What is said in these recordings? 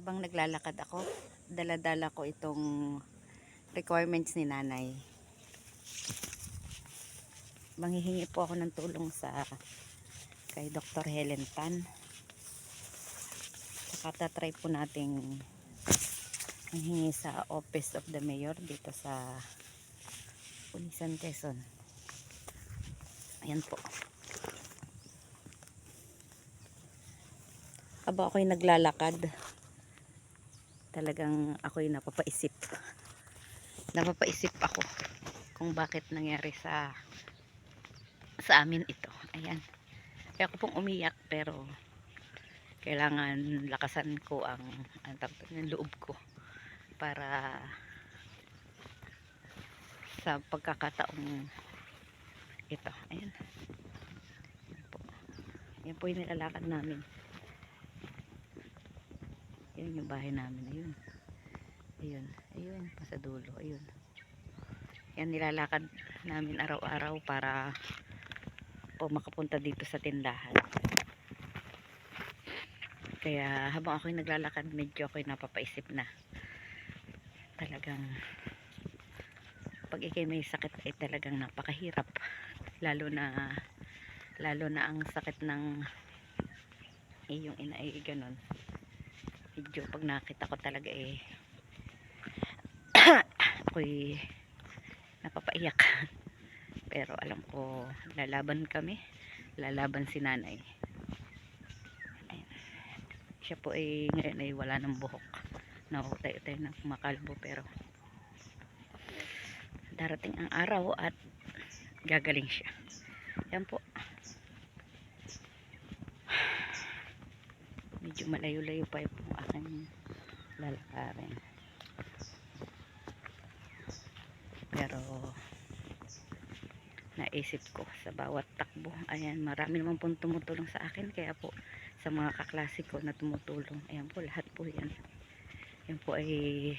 habang naglalakad ako, dala-dala ko itong requirements ni nanay. Manghihingi po ako ng tulong kay Dr. Helen Tan. Saka tatry po nating manghingi sa Office of the Mayor dito sa Pulisan, Quezon. Ayan po. Aba ako'y naglalakad, talagang ako'y napapaisip ako kung bakit nangyari sa amin ito. Ayan, kaya ako pong umiyak, pero kailangan lakasan ko ang loob ko para sa pagkakataong ito. Ayan, yan po yung nilalakad namin. Yun yung bahay namin. Ayun pa sa dulo. Ayun, yan nilalakad namin araw-araw para po makapunta dito sa tindahan. Kaya habang ako'y naglalakad, medyo ako'y napapaisip na. Talagang pag ikay may sakit ay talagang napakahirap, lalo na ang sakit ng iyong ina ay ganon. Medyo pag nakita ko talaga ako'y napapaiyak. Pero alam ko lalaban kami, lalaban si nanay. Ayan. Siya po ngayon ay wala ng buhok, nautay-utay na kumakalbo, pero darating ang araw at gagaling siya. Yan po, medyo malayo-layo pa yung aking lalakarin, pero naisip ko sa bawat takbo, ayan, marami naman pong tumutulong sa akin, kaya po sa mga kaklase ko na tumutulong, ayan po, lahat po yan po ay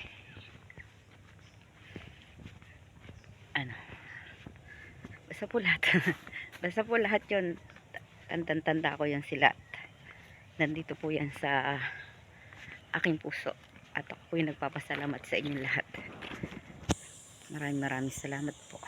basta po lahat basta po lahat yun, tanda ko yan sila, nandito po yan sa aking puso, at ako po yung nagpapasalamat sa inyong lahat. Maraming salamat po.